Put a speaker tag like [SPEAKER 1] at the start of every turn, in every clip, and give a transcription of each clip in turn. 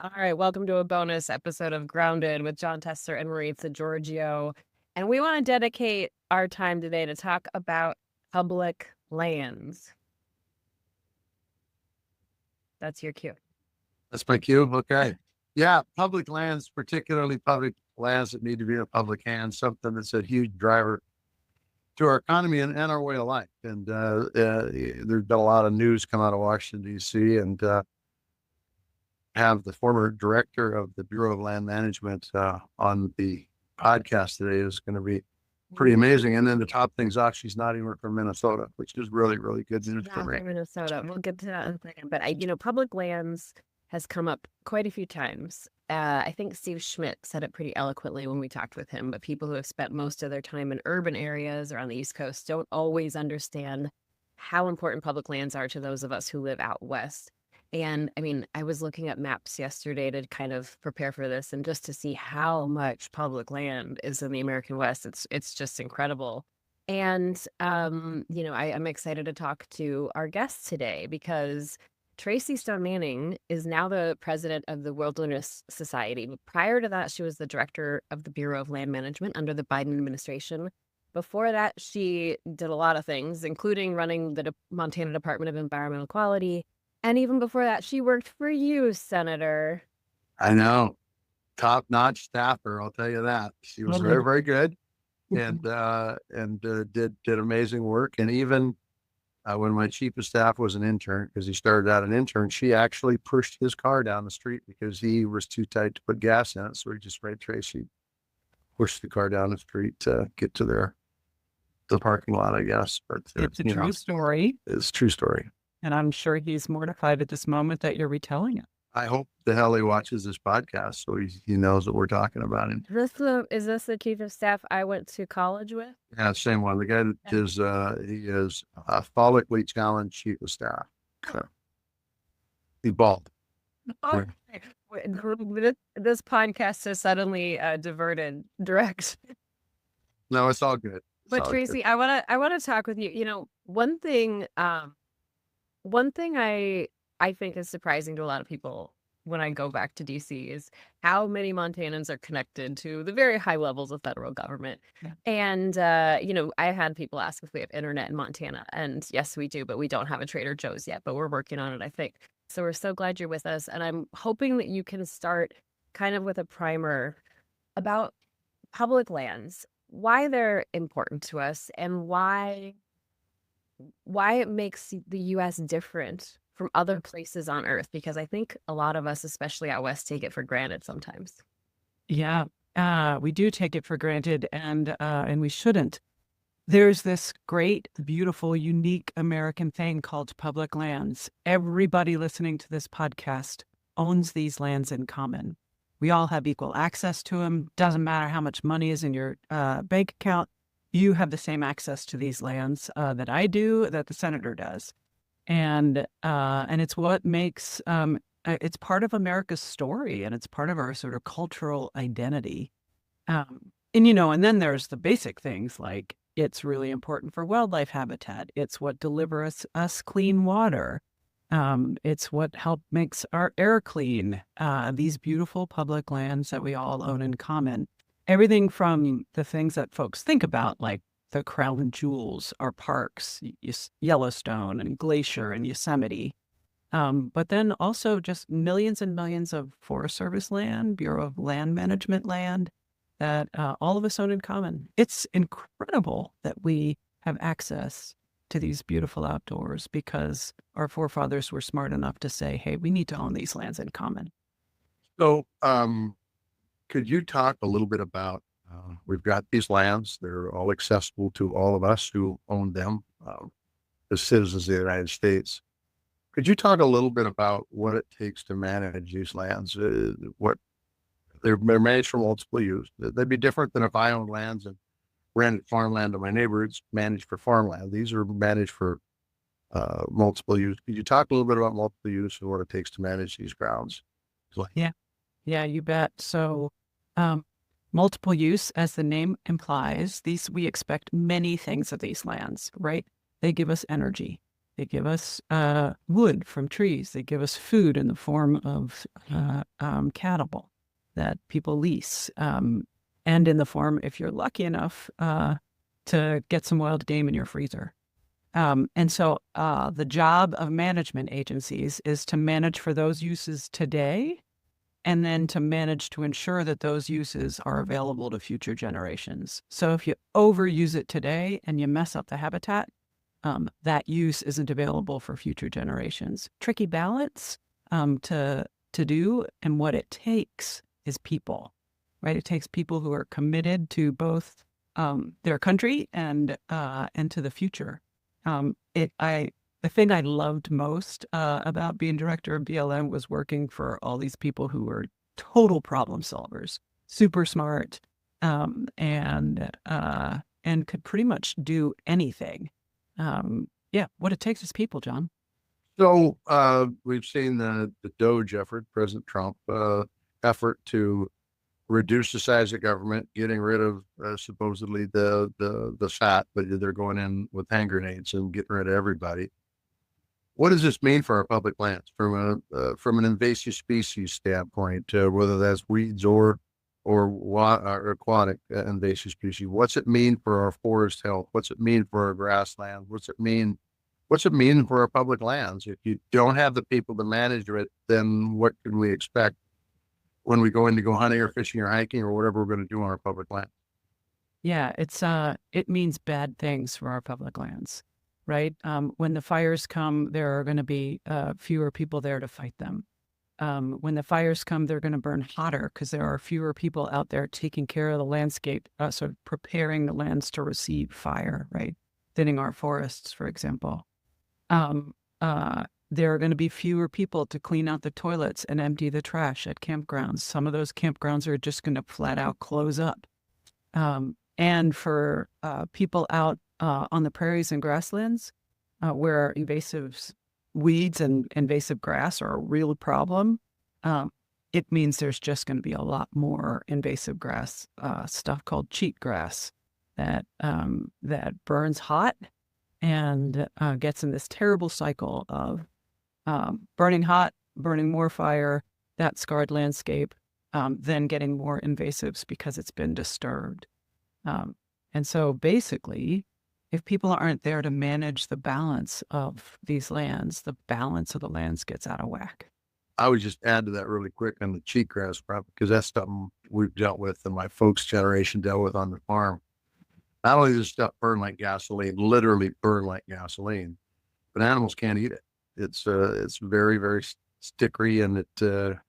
[SPEAKER 1] All right, welcome to a bonus episode of Grounded with John Tester and Maritsa Georgiou. And we want to dedicate our time today to talk about public lands. That's your cue.
[SPEAKER 2] That's my cue. Okay. Yeah, public lands, particularly public lands that need to be in public hands, something that's a huge driver to our economy and our way of life. And there's been a lot of news come out of Washington, D.C., and have the former director of the Bureau of Land Management on the podcast today is going to be pretty amazing. And then to top things off, she's not even from Minnesota, which is really, really good news for me.
[SPEAKER 1] Minnesota. We'll get to that in a second. But, public lands has come up quite a few times. I think Steve Schmidt said it pretty eloquently when we talked with him, but people who have spent most of their time in urban areas or on the East Coast don't always understand how important public lands are to those of us who live out west. And I was looking at maps yesterday to kind of prepare for this and just to see how much public land is in the American West. It's just incredible. And, I'm excited to talk to our guest today because Tracy Stone Manning is now the president of the Wilderness Society. But prior to that, she was the director of the Bureau of Land Management under the Biden administration. Before that, she did a lot of things, including running the Montana Department of Environmental Quality. And even before that, she worked for you, Senator.
[SPEAKER 2] I know. Top-notch staffer, I'll tell you that. She was very, very good and did amazing work. And even when my chief of staff was an intern, because he started out an intern, she actually pushed his car down the street because he was too tight to put gas in it. So he just made Tracy push the car down the street to get to the parking lot, I guess. But
[SPEAKER 3] it's a true story.
[SPEAKER 2] It's a true story.
[SPEAKER 3] And I'm sure he's mortified at this moment that you're retelling it.
[SPEAKER 2] I hope the hell he watches this podcast so he knows what we're talking about him.
[SPEAKER 1] Is this the chief of staff I went to college with?
[SPEAKER 2] Yeah, same one. The guy that is he is a follically challenged chief of staff. He's bald.
[SPEAKER 1] Oh, this podcast has suddenly diverted direct.
[SPEAKER 2] No, it's all good.
[SPEAKER 1] But Tracy, good. I wanna talk with you. One thing I think is surprising to a lot of people when I go back to DC is how many Montanans are connected to the very high levels of federal government. Yeah. And, I had people ask if we have internet in Montana. And yes, we do, but we don't have a Trader Joe's yet, but we're working on it, I think. So we're so glad you're with us. And I'm hoping that you can start kind of with a primer about public lands, why they're important to us, and why it makes the U.S. different from other places on Earth, because I think a lot of us, especially out west, take it for granted sometimes.
[SPEAKER 3] Yeah, we do take it for granted, and we shouldn't. There's this great, beautiful, unique American thing called public lands. Everybody listening to this podcast owns these lands in common. We all have equal access to them. Doesn't matter how much money is in your bank account. You have the same access to these lands that I do, that the senator does. And it's what makes, it's part of America's story, and it's part of our sort of cultural identity. And then there's the basic things like it's really important for wildlife habitat. It's what delivers us clean water. It's what makes our air clean. These beautiful public lands that we all own in common. Everything from the things that folks think about, like the crown jewels, our parks, Yellowstone and Glacier and Yosemite. But then also just millions and millions of Forest Service land, Bureau of Land Management land that all of us own in common. It's incredible that we have access to these beautiful outdoors because our forefathers were smart enough to say, hey, we need to own these lands in common.
[SPEAKER 2] So, could you talk a little bit about, we've got these lands, they're all accessible to all of us who own them, as citizens of the United States. Could you talk a little bit about what it takes to manage these lands? What they're managed for multiple use. They'd be different than if I owned lands and rented farmland to my neighbor. It's managed for farmland. These are managed for multiple use. Could you talk a little bit about multiple use and what it takes to manage these grounds?
[SPEAKER 3] Yeah, you bet. So multiple use, as the name implies, we expect many things of these lands, right? They give us energy. They give us wood from trees. They give us food in the form of cattle that people lease, and in the form, if you're lucky enough, to get some wild game in your freezer. And so the job of management agencies is to manage for those uses today, and then to manage to ensure that those uses are available to future generations. So if you overuse it today and you mess up the habitat, that use isn't available for future generations. Tricky balance to do, and what it takes is people, right? It takes people who are committed to both their country and to the future. The thing I loved most about being director of BLM was working for all these people who were total problem solvers, super smart, and could pretty much do anything. Yeah, what it takes is people, John.
[SPEAKER 2] So we've seen the Doge effort, President Trump effort to reduce the size of government, getting rid of supposedly the fat, but they're going in with hand grenades and getting rid of everybody. What does this mean for our public lands from an invasive species standpoint, whether that's weeds or aquatic invasive species? What's it mean for our forest health? What's it mean for our grasslands? What's it mean for our public lands? If you don't have the people to manage it, then what can we expect when we go in to go hunting or fishing or hiking or whatever we're going to do on our public land?
[SPEAKER 3] Yeah, it means bad things for our public lands, right? When the fires come, there are going to be fewer people there to fight them. When the fires come, they're going to burn hotter because there are fewer people out there taking care of the landscape, sort of preparing the lands to receive fire, right? Thinning our forests, for example. There are going to be fewer people to clean out the toilets and empty the trash at campgrounds. Some of those campgrounds are just going to flat out close up. And for people out on the prairies and grasslands, where invasive weeds and invasive grass are a real problem, it means there's just going to be a lot more invasive grass, stuff called cheatgrass that burns hot and gets in this terrible cycle of burning hot, burning more fire, that scarred landscape, then getting more invasives because it's been disturbed. And so basically, if people aren't there to manage the balance of these lands, the balance of the lands gets out of whack.
[SPEAKER 2] I would just add to that really quick on the cheatgrass problem, because that's something we've dealt with and my folks' generation dealt with on the farm. Not only does stuff burn like gasoline, literally burn like gasoline, but animals can't eat it. It's very, very stickery, and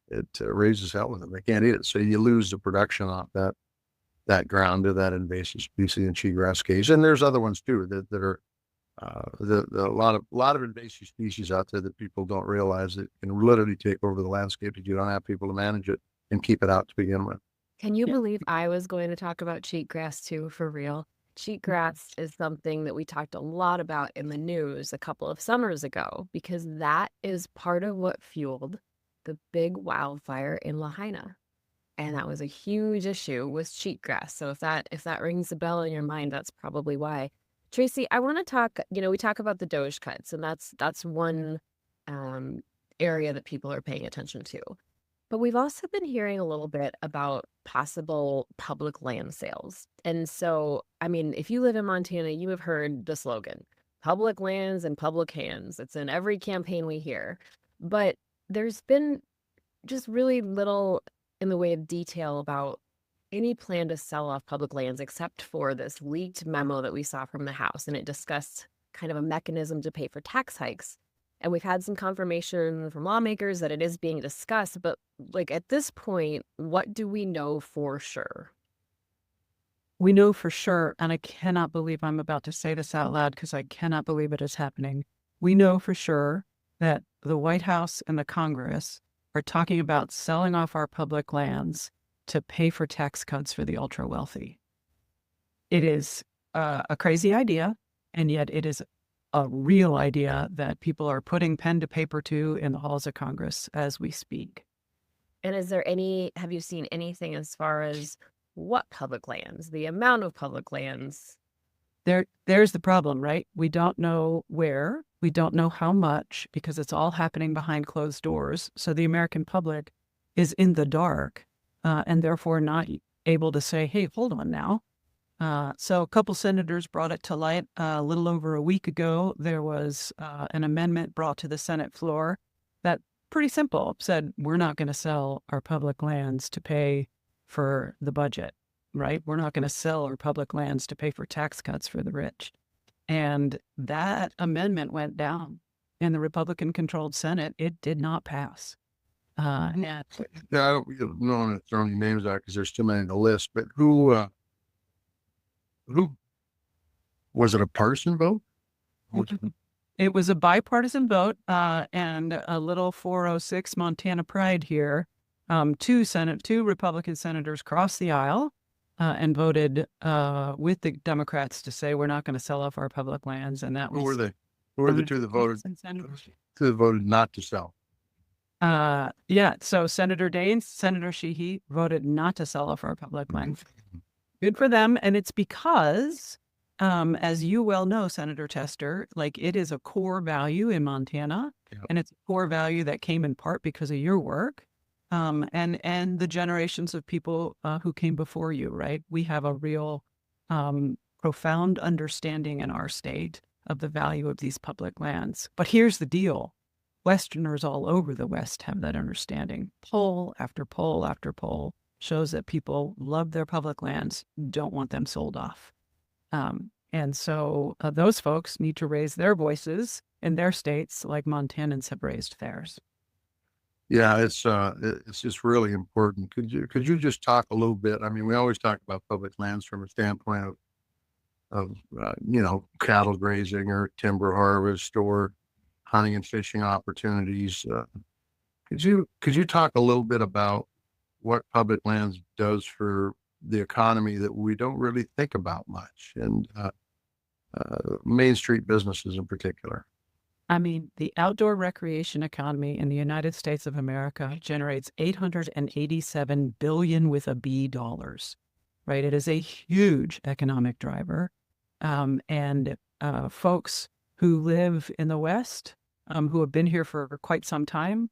[SPEAKER 2] it raises hell with them. They can't eat it. So you lose the production off that ground to that invasive species in cheatgrass case. And there's other ones too that are a lot of invasive species out there that people don't realize that can literally take over the landscape if you don't have people to manage it and keep it out to begin with.
[SPEAKER 1] Can you believe I was going to talk about cheatgrass too, for real? Cheatgrass is something that we talked a lot about in the news a couple of summers ago, because that is part of what fueled the big wildfire in Lahaina. And that was a huge issue, was cheatgrass. So if that rings a bell in your mind, that's probably why. Tracy, I want to talk, we talk about the Doge cuts, and that's one area that people are paying attention to. But we've also been hearing a little bit about possible public land sales. And so, I mean, if you live in Montana, you have heard the slogan, public lands in public hands. It's in every campaign we hear. But there's been just really little in the way of detail about any plan to sell off public lands, except for this leaked memo that we saw from the House. And it discussed kind of a mechanism to pay for tax hikes. And we've had some confirmation from lawmakers that it is being discussed. But like at this point, what do we know for sure?
[SPEAKER 3] We know for sure, and I cannot believe I'm about to say this out loud because I cannot believe it is happening. We know for sure that the White House and the Congress are talking about selling off our public lands to pay for tax cuts for the ultra wealthy. It is a crazy idea, and yet it is a real idea that people are putting pen to paper to in the halls of Congress as we speak.
[SPEAKER 1] And have you seen anything as far as what public lands, the amount of public lands?
[SPEAKER 3] there's the problem, right? We don't know where, we don't know how much, because it's all happening behind closed doors. So the American public is in the dark, and therefore not able to say, hey, hold on now. So a couple senators brought it to light a little over a week ago. There was an amendment brought to the Senate floor that, pretty simple, said we're not going to sell our public lands to pay for the budget, right? We're not going to sell our public lands to pay for tax cuts for the rich. And that amendment went down in the Republican-controlled Senate. It did not pass. And
[SPEAKER 2] Yeah, I don't want to throw any names out because there's too many on the list, but who was it, a partisan vote?
[SPEAKER 3] it was a bipartisan vote, and a little 406 Montana pride here. Two Republican senators crossed the aisle and voted with the Democrats to say we're not going to sell off our public lands, and that was
[SPEAKER 2] Who were they? Who were the two that voted not to sell?
[SPEAKER 3] Yeah, so Senator Daines, Senator Sheehy voted not to sell off our public lands. Good for them, and it's because, as you well know, Senator Tester, like, it is a core value in Montana, and it's a core value that came in part because of your work, and the generations of people who came before you, right? We have a real profound understanding in our state of the value of these public lands. But here's the deal. Westerners all over the West have that understanding. Poll after poll after poll shows that people love their public lands, don't want them sold off. And so those folks need to raise their voices in their states like Montanans have raised theirs.
[SPEAKER 2] Yeah, it's just really important. Could you just talk a little bit? I mean, we always talk about public lands from a standpoint of cattle grazing or timber harvest or hunting and fishing opportunities. Could you talk a little bit about what public lands does for the economy that we don't really think about much, and Main Street businesses in particular?
[SPEAKER 3] I mean, the outdoor recreation economy in the United States of America generates $887 billion with a B dollars, right? It is a huge economic driver. And folks who live in the West, who have been here for quite some time,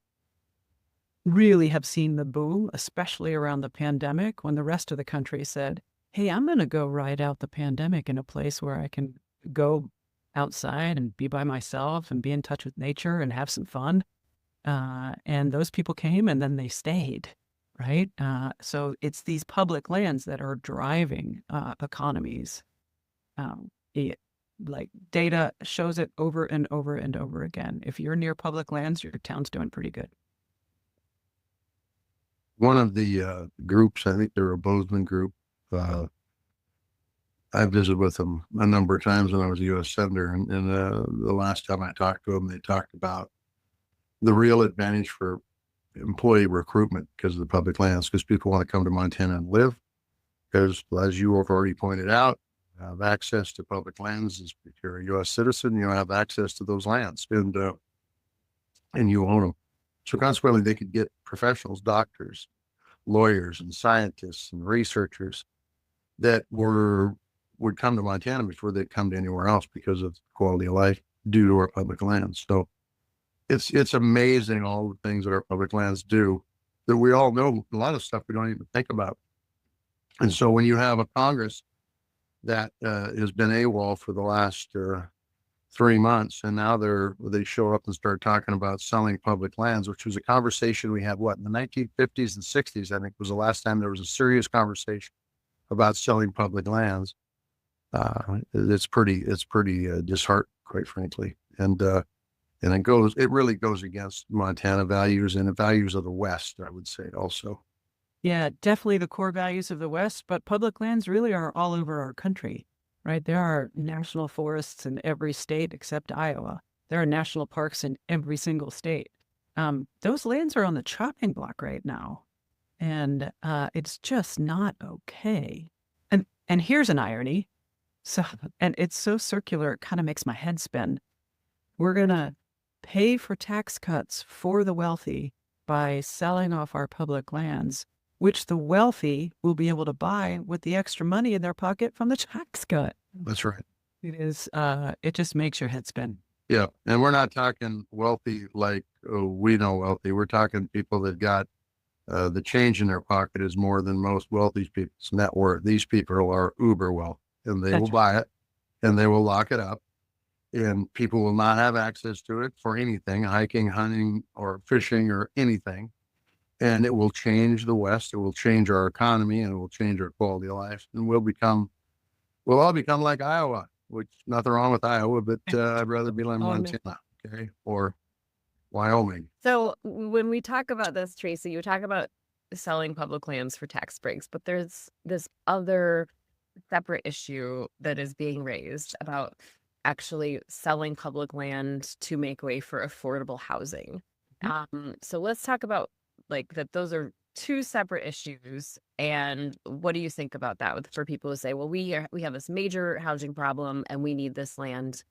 [SPEAKER 3] really have seen the boom, especially around the pandemic, when the rest of the country said, hey, I'm going to go ride out the pandemic in a place where I can go outside and be by myself and be in touch with nature and have some fun. And those people came and then they stayed, right? So it's these public lands that are driving economies. Like, data shows it over and over and over again. If you're near public lands, your town's doing pretty good.
[SPEAKER 2] One of the groups, I think they're a Bozeman group. I visited with them a number of times when I was a U.S. Senator, and the last time I talked to them, they talked about the real advantage for employee recruitment because of the public lands, because people want to come to Montana and live. Because, as you have already pointed out, have access to public lands. If you're a U.S. citizen, you have access to those lands, and you own them. So consequently, they could get professionals, doctors, lawyers, and scientists and researchers that would come to Montana before they'd come to anywhere else because of quality of life due to our public lands. So it's amazing all the things that our public lands do that we all know. A lot of stuff we don't even think about. And so when you have a Congress that has been AWOL for the last 3 months, and now they show up and start talking about selling public lands, which was a conversation we had, in the 1950s and 60s, I think was the last time there was a serious conversation about selling public lands. It's pretty disheartening, quite frankly. And it really goes against Montana values and the values of the West, I would say also.
[SPEAKER 3] Yeah, definitely the core values of the West, but public lands really are all over our country, right? There are national forests in every state except Iowa. There are national parks in every single state. Those lands are on the chopping block right now, and it's just not okay. And here's an irony. So, and it's so circular, it kind of makes my head spin. We're going to pay for tax cuts for the wealthy by selling off our public lands, which the wealthy will be able to buy with the extra money in their pocket from the tax cut.
[SPEAKER 2] That's right.
[SPEAKER 3] It is, it just makes your head spin.
[SPEAKER 2] Yeah. And we're not talking wealthy like we know wealthy. We're talking people that got the change in their pocket is more than most wealthy people's net worth. These people are uber wealthy, and they will
[SPEAKER 3] That's
[SPEAKER 2] buy it and they will lock it up, and people will not have access to it for anything, hiking, hunting, or fishing, or anything. And it will change the West. It will change our economy, and it will change our quality of life. And we'll all become like Iowa, which nothing wrong with Iowa, but I'd rather be like
[SPEAKER 3] Oh, no.
[SPEAKER 2] Montana, okay, or Wyoming.
[SPEAKER 1] So when we talk about this, Tracy, you talk about selling public lands for tax breaks, but there's this other separate issue that is being raised about actually selling public land to make way for affordable housing. So let's talk about like that. Those are two separate issues. And what do you think about that for people who say, well, we have this major housing problem and we need this land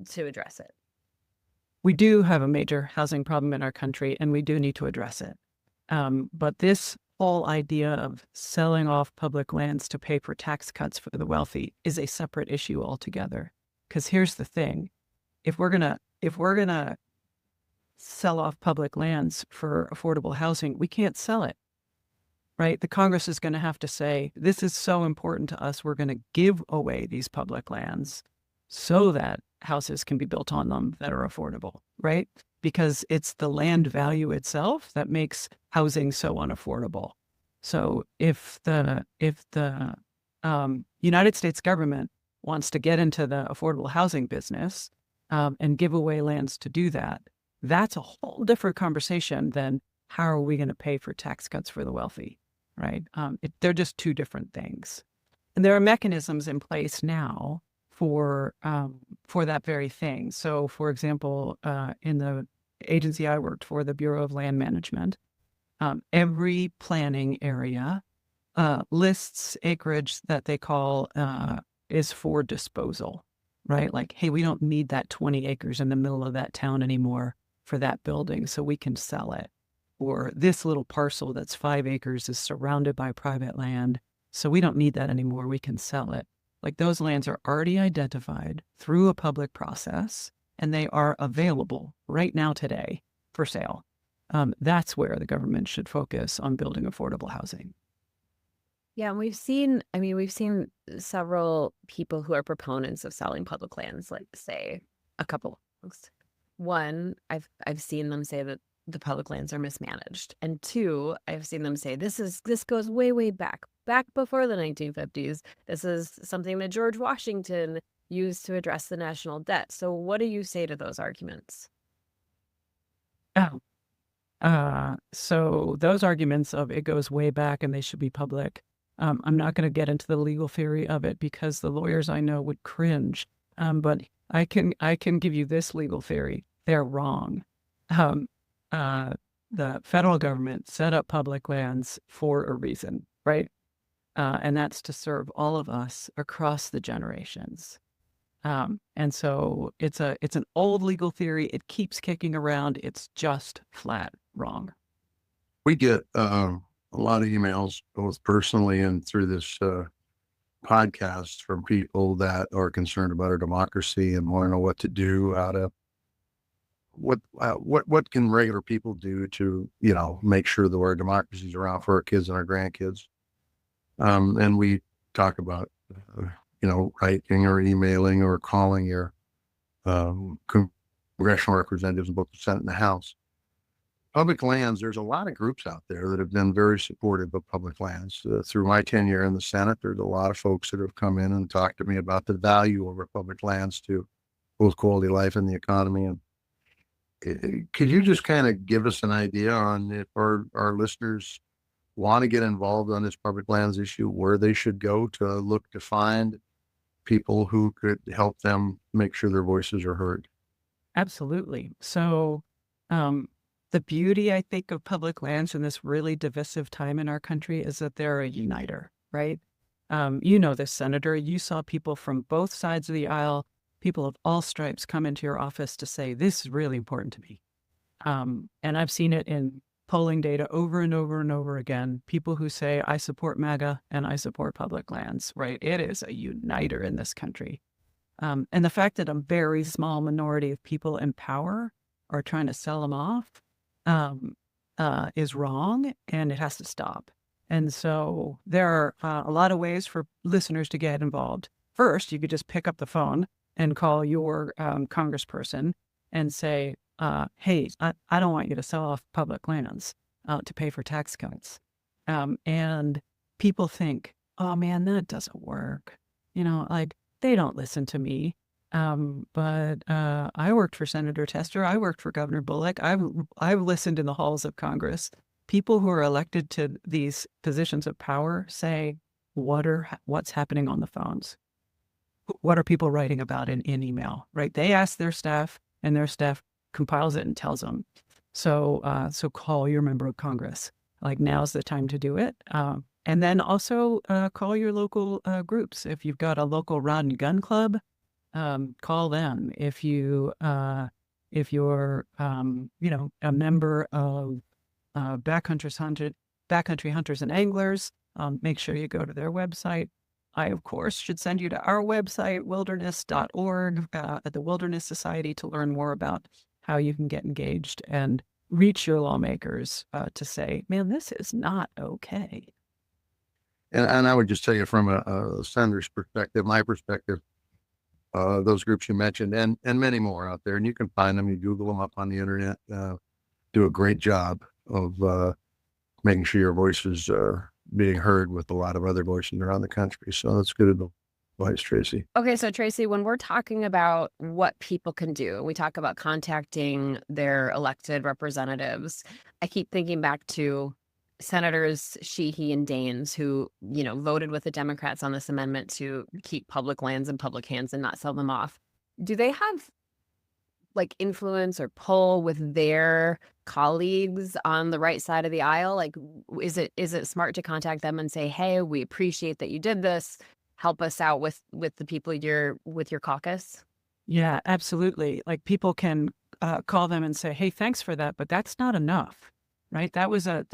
[SPEAKER 1] to address it?
[SPEAKER 3] We do have a major housing problem in our country, and we do need to address it. But this whole idea of selling off public lands to pay for tax cuts for the wealthy is a separate issue altogether. Because here's the thing: if we're gonna sell off public lands for affordable housing, we can't sell it, right? The Congress is going to have to say, this is so important to us, we're going to give away these public lands so that houses can be built on them that are affordable, right? Because it's the land value itself that makes housing so unaffordable. So if the United States government wants to get into the affordable housing business and give away lands to do that, that's a whole different conversation than how are we going to pay for tax cuts for the wealthy, right? They're just two different things. And there are mechanisms in place now for that very thing. So, for example, in the agency I worked for, the Bureau of Land Management, every planning area lists acreage that they call is for disposal, right? Like, hey, we don't need that 20 acres in the middle of that town anymore for that building, so we can sell it. Or this little parcel that's 5 acres is surrounded by private land, so we don't need that anymore, we can sell it. Like, those lands are already identified through a public process, and they are available right now today for sale. That's where the government should focus on building affordable housing.
[SPEAKER 1] Yeah, and we've seen several people who are proponents of selling public lands, like say a couple things. One, I've seen them say that the public lands are mismanaged. And two, I've seen them say this goes way back before the 1950s. This is something that George Washington used to address the national debt. So what do you say to those arguments?
[SPEAKER 3] So those arguments of it goes way back and they should be public, I'm not going to get into the legal theory of it because the lawyers I know would cringe. But I can give you this legal theory. They're wrong. The federal government set up public lands for a reason, right? And that's to serve all of us across the generations. And so it's an old legal theory. It keeps kicking around. It's just flat wrong.
[SPEAKER 2] We get a lot of emails, both personally and through this podcast, from people that are concerned about our democracy and want to know what to do, how to what can regular people do to, make sure that our democracy is around for our kids and our grandkids. And we talk about, writing or emailing or calling your congressional representatives in both the Senate and the House. Public lands, there's a lot of groups out there that have been very supportive of public lands. Through my tenure in the Senate, there's a lot of folks that have come in and talked to me about the value of our public lands to both quality of life and the economy. And could you just kind of give us an idea on if our listeners want to get involved on this public lands issue, where they should go to look to find people who could help them make sure their voices are heard?
[SPEAKER 3] Absolutely. So the beauty, I think, of public lands in this really divisive time in our country is that they're a uniter, right? This, Senator, you saw people from both sides of the aisle, people of all stripes come into your office to say, this is really important to me. And I've seen it in polling data over and over and over again. People who say, I support MAGA and I support public lands, right? It is a uniter in this country. And the fact that a very small minority of people in power are trying to sell them off is wrong, and it has to stop. And so there are a lot of ways for listeners to get involved. First, you could just pick up the phone and call your congressperson and say, hey, I don't want you to sell off public lands to pay for tax cuts. And people think, oh man, that doesn't work. Like they don't listen to me. But I worked for Senator Tester. I worked for Governor Bullock. I've listened in the halls of Congress. People who are elected to these positions of power say, what's happening on the phones? What are people writing about in email, right? They ask their staff, and their staff compiles it and tells them. So call your member of Congress. Like now's the time to do it. And then also call your local groups. If you've got a local rod and gun club, call them. If you're a member of Backcountry Hunters and Anglers, make sure you go to their website. I, of course, should send you to our website, wilderness.org, at the Wilderness Society, to learn more about how you can get engaged and reach your lawmakers to say, man, this is not okay.
[SPEAKER 2] And I would just tell you from a senator's perspective, my perspective, those groups you mentioned and many more out there, and you can find them, you Google them up on the internet, do a great job of making sure your voice is being heard with a lot of other voices around the country. So that's good advice, Tracy.
[SPEAKER 1] Okay, so Tracy, when we're talking about what people can do, we talk about contacting their elected representatives. I keep thinking back to Senators Sheehy and Daines, who, voted with the Democrats on this amendment to keep public lands in public hands and not sell them off. Do they have like influence or pull with their colleagues on the right side of the aisle? Like, is it smart to contact them and say, hey, we appreciate that you did this. Help us out with the people with your caucus?
[SPEAKER 3] Yeah, absolutely. Like people can call them and say, hey, thanks for that, but that's not enough, right? That was a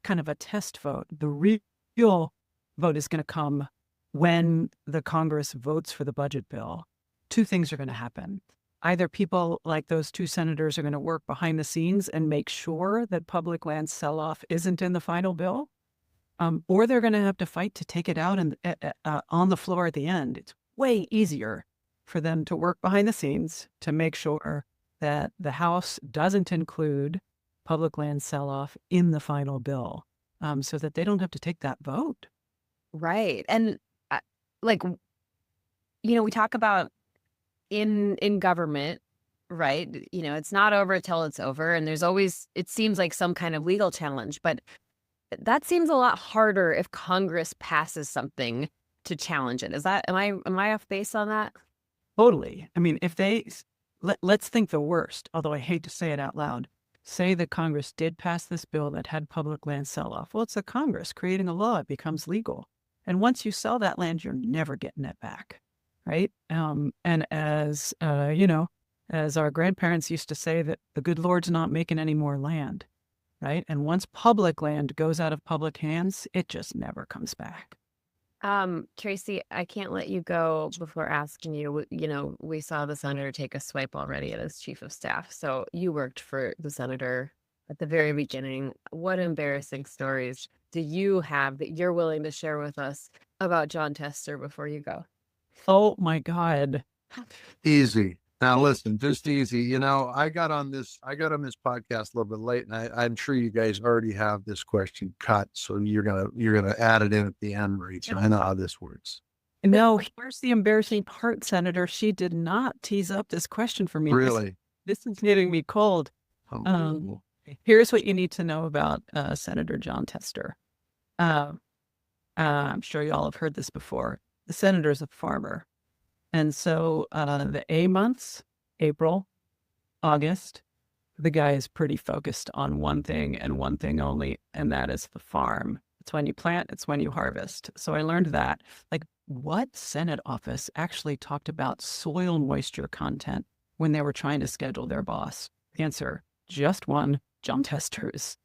[SPEAKER 3] kind of a test vote. The real vote is going to come when the Congress votes for the budget bill. Two things are going to happen. Either people like those two senators are going to work behind the scenes and make sure that public land sell-off isn't in the final bill, or they're going to have to fight to take it out and on the floor at the end. It's way easier for them to work behind the scenes to make sure that the House doesn't include public land sell-off in the final bill, so that they don't have to take that vote.
[SPEAKER 1] Right. And we talk about in government, right? It's not over till it's over. And there's always, it seems like some kind of legal challenge, but that seems a lot harder if Congress passes something to challenge it. Am I off base on that?
[SPEAKER 3] Totally. I mean, if let's think the worst, although I hate to say it out loud, say that Congress did pass this bill that had public land sell-off. Well, it's the Congress creating a law. It becomes legal. And once you sell that land, you're never getting it back. Right. And as our grandparents used to say, that the good Lord's not making any more land. Right. And once public land goes out of public hands, it just never comes back.
[SPEAKER 1] Tracy, I can't let you go before asking you, we saw the senator take a swipe already at his chief of staff. So you worked for the senator at the very beginning. What embarrassing stories do you have that you're willing to share with us about Jon Tester before you go?
[SPEAKER 3] Oh my God.
[SPEAKER 2] Easy. Now listen, just easy. I got on this podcast a little bit late, and I'm sure you guys already have this question cut. So you're gonna add it in at the end, Maritsa. I know how this works.
[SPEAKER 3] No, here's the embarrassing part, Senator. She did not tease up this question for me.
[SPEAKER 2] Really?
[SPEAKER 3] This is hitting me cold. Here's what you need to know about Senator Jon Tester. I'm sure you all have heard this before. The senator's a farmer. And so the A months, April, August, the guy is pretty focused on one thing and one thing only, and that is the farm. It's when you plant, it's when you harvest. So I learned that. Like, what Senate office actually talked about soil moisture content when they were trying to schedule their boss? Answer, just one, Jon Tester's.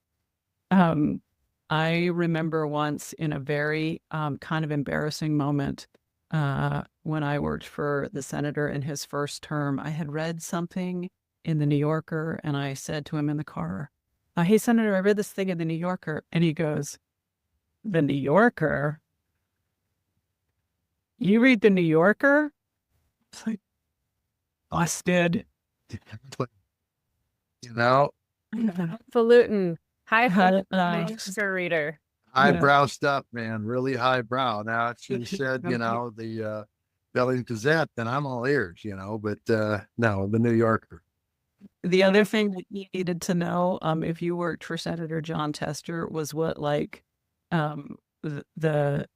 [SPEAKER 3] I remember once in a very kind of embarrassing moment, when I worked for the senator in his first term. I had read something in the New Yorker, and I said to him in the car, "Hey, Senator, I read this thing in the New Yorker." And he goes, "The New Yorker? You read the New Yorker?" It's like, busted.
[SPEAKER 2] You know,
[SPEAKER 1] Falutin,
[SPEAKER 3] Hi,
[SPEAKER 1] master reader.
[SPEAKER 2] highbrow stuff, man, really highbrow. Now, if you said, the Bellington Gazette, then I'm all ears, but no, the New Yorker.
[SPEAKER 3] The other thing that you needed to know, if you worked for Senator John Tester, was what um, the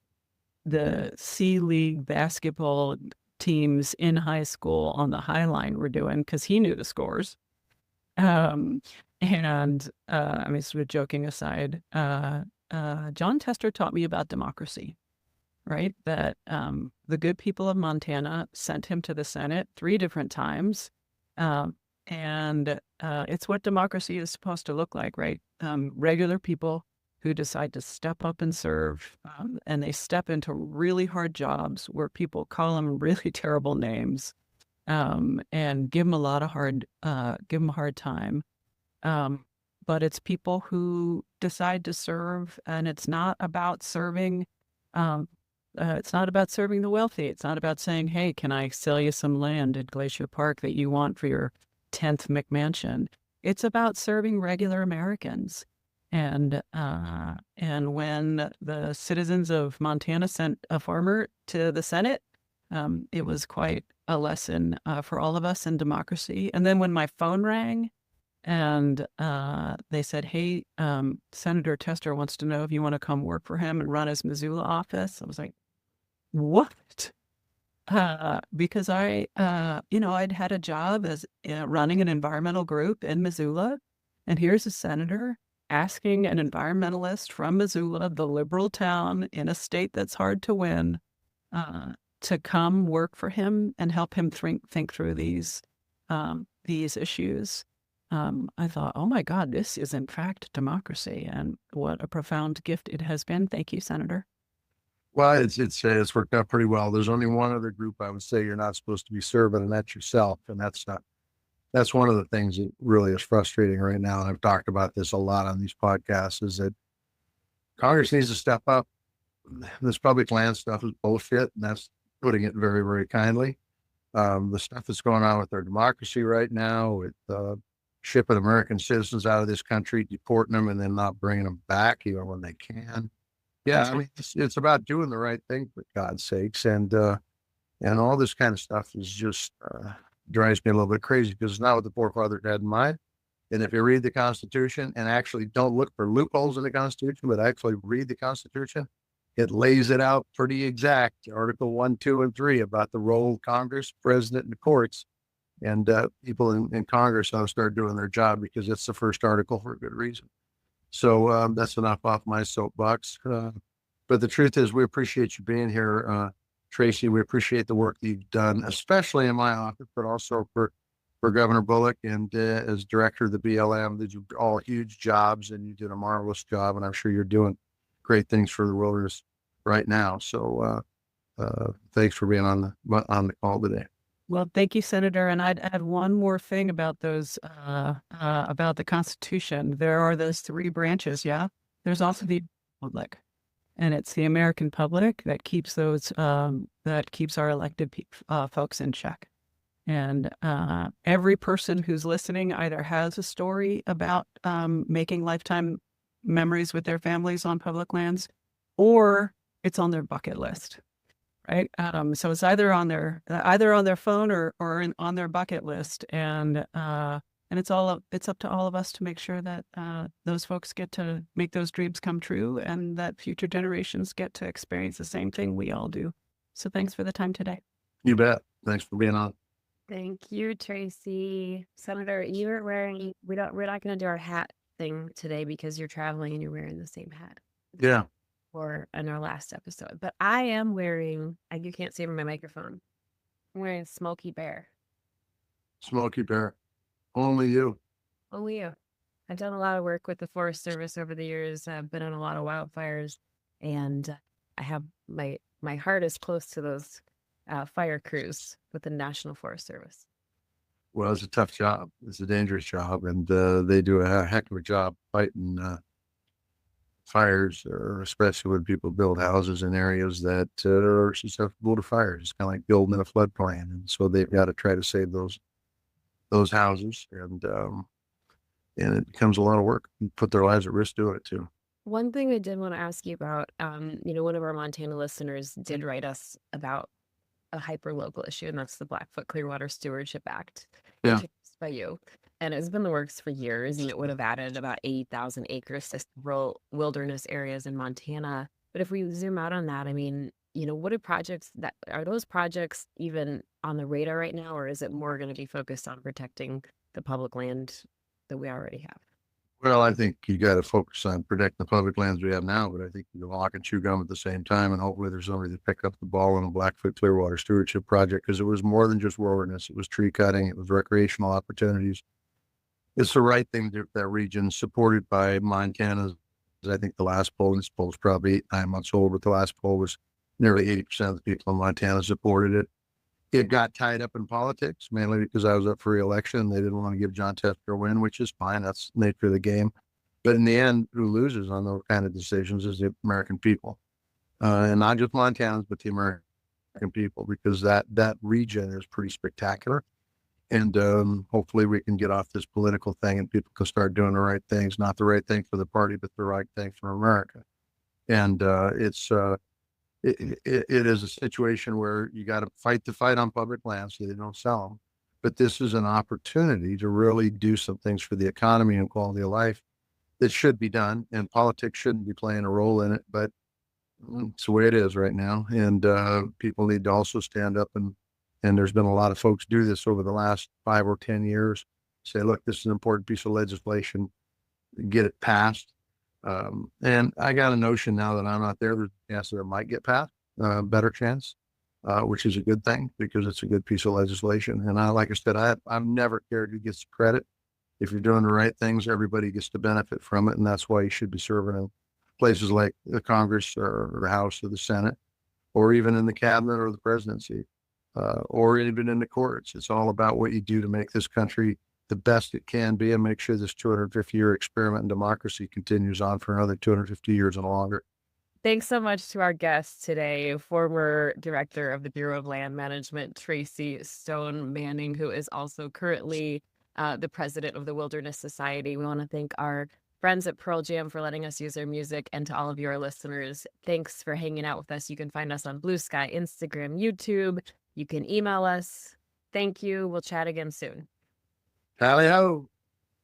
[SPEAKER 3] C League basketball teams in high school on the High Line were doing, because he knew the scores. And I mean, sort of joking aside, John Tester taught me about democracy, right? That the good people of Montana sent him to the Senate 3 different times. And it's what democracy is supposed to look like, right? Regular people who decide to step up and serve, and they step into really hard jobs where people call them really terrible names, and give them a lot of give them a hard time. But it's people who decide to serve, and it's not about serving. It's not about serving the wealthy. It's not about saying, "Hey, can I sell you some land at Glacier Park that you want for your 10th McMansion?" It's about serving regular Americans. And when the citizens of Montana sent a farmer to the Senate, it was quite a lesson for all of us in democracy. And then when my phone rang and they said, "Hey, Senator Tester wants to know if you want to come work for him and run his Missoula office," I was like, "What?" Because I'd had a job as running an environmental group in Missoula, and here's a senator asking an environmentalist from Missoula, the liberal town in a state that's hard to win, to come work for him and help him think through these issues. I thought, oh my God, this is in fact democracy, and what a profound gift it has been. Thank you, Senator.
[SPEAKER 2] Well, it's worked out pretty well. There's only one other group I would say you're not supposed to be serving, and that's yourself. And that's one of the things that really is frustrating right now. And I've talked about this a lot on these podcasts, is that Congress needs to step up. This public land stuff is bullshit, and that's putting it very, very kindly. The stuff that's going on with our democracy right now, with shipping American citizens out of this country, deporting them, and then not bringing them back even when they can. Yeah, I mean, it's about doing the right thing, for God's sakes, and all this kind of stuff is just drives me a little bit crazy, because it's not what the forefathers had in mind. And if you read the Constitution and actually don't look for loopholes in the Constitution, but actually read the Constitution, it lays it out pretty exact. Article 1, 2, and 3 about the role of Congress, president, and the courts. And people in Congress ought to start doing their job, because it's the first article for a good reason. So that's enough off my soapbox. But the truth is, we appreciate you being here, Tracy. We appreciate the work that you've done, especially in my office, but also for Governor Bullock, and as director of the BLM. These are all huge jobs, and you did a marvelous job. And I'm sure you're doing great things for the wilderness right now. So thanks for being on the call today.
[SPEAKER 3] Well, thank you, Senator. And I'd add one more thing about those, about the Constitution. There are those 3 branches, yeah? There's also the public, and it's the American public that keeps our elected folks in check. And every person who's listening either has a story about making lifetime memories with their families on public lands, or it's on their bucket list. Right. So it's either on their phone or on their bucket list. And it's up to all of us to make sure that those folks get to make those dreams come true, and that future generations get to experience the same thing we all do. So thanks for the time today.
[SPEAKER 2] You bet. Thanks for being on.
[SPEAKER 1] Thank you, Tracy. Senator, you're wearing, we're not going to do our hat thing today because you're traveling and you're wearing the same hat.
[SPEAKER 2] Yeah.
[SPEAKER 1] Or in our last episode, but I am wearing, you can't see my microphone. I'm wearing Smokey Bear.
[SPEAKER 2] Smokey Bear. Only you.
[SPEAKER 1] Only you. I've done a lot of work with the Forest Service over the years. I've been on a lot of wildfires, and I have my my heart is close to those fire crews with the National Forest Service.
[SPEAKER 2] Well, it's a tough job. It's a dangerous job, and they do a heck of a job fighting fires, or especially when people build houses in areas that are susceptible to fires. It's kind of like building in a floodplain, and so they've got to try to save those houses, and it becomes a lot of work. And put their lives at risk doing it too.
[SPEAKER 1] One thing I did want to ask you about, one of our Montana listeners did write us about a hyper-local issue, and that's the Blackfoot Clearwater Stewardship Act,
[SPEAKER 2] Yeah.
[SPEAKER 1] introduced by you. And it's been in the works for years, and it would have added about 80,000 acres to rural wilderness areas in Montana. But if we zoom out on that, I mean, what are those projects even on the radar right now, or is it more going to be focused on protecting the public land that we already have?
[SPEAKER 2] Well, I think you got to focus on protecting the public lands we have now, but I think you can lock and chew gum at the same time, and hopefully there's somebody to pick up the ball on the Blackfoot Clearwater Stewardship Project, because it was more than just wilderness. It was tree cutting. It was recreational opportunities. It's the right thing to do for that region, supported by Montana's. I think the last poll, and this poll is probably 8, 9 months old, but the last poll was nearly 80% of the people in Montana supported it. It got tied up in politics, mainly because I was up for re-election. They didn't want to give John Tester a win, which is fine. That's the nature of the game. But in the end, who loses on those kind of decisions is the American people. And not just Montanans, but the American people, because that region is pretty spectacular. And hopefully we can get off this political thing and people can start doing the right things, not the right thing for the party, but the right thing for America. And it is a situation where you got to fight the fight on public land so they don't sell them. But this is an opportunity to really do some things for the economy and quality of life that should be done. And politics shouldn't be playing a role in it, but it's the way it is right now. And people need to also stand up, and there's been a lot of folks do this over the last 5 or 10 years. Say, look, this is an important piece of legislation. Get it passed. And I got a notion now that I'm not there, there's a chance that it might get passed, better chance, which is a good thing because it's a good piece of legislation. And like I said, I've never cared who gets the credit. If you're doing the right things, everybody gets to benefit from it. And that's why you should be serving in places like the Congress or the House or the Senate, or even in the cabinet or the presidency, or even in the courts. It's all about what you do to make this country the best it can be and make sure this 250-year experiment in democracy continues on for another 250 years and longer.
[SPEAKER 1] Thanks so much to our guest today, former director of the Bureau of Land Management, Tracy Stone Manning, who is also currently the president of the Wilderness Society. We want to thank our friends at Pearl Jam for letting us use their music, and to all of your listeners, thanks for hanging out with us. You can find us on Blue Sky, Instagram, YouTube. You can email us. Thank you. We'll chat again soon.
[SPEAKER 2] Tally ho.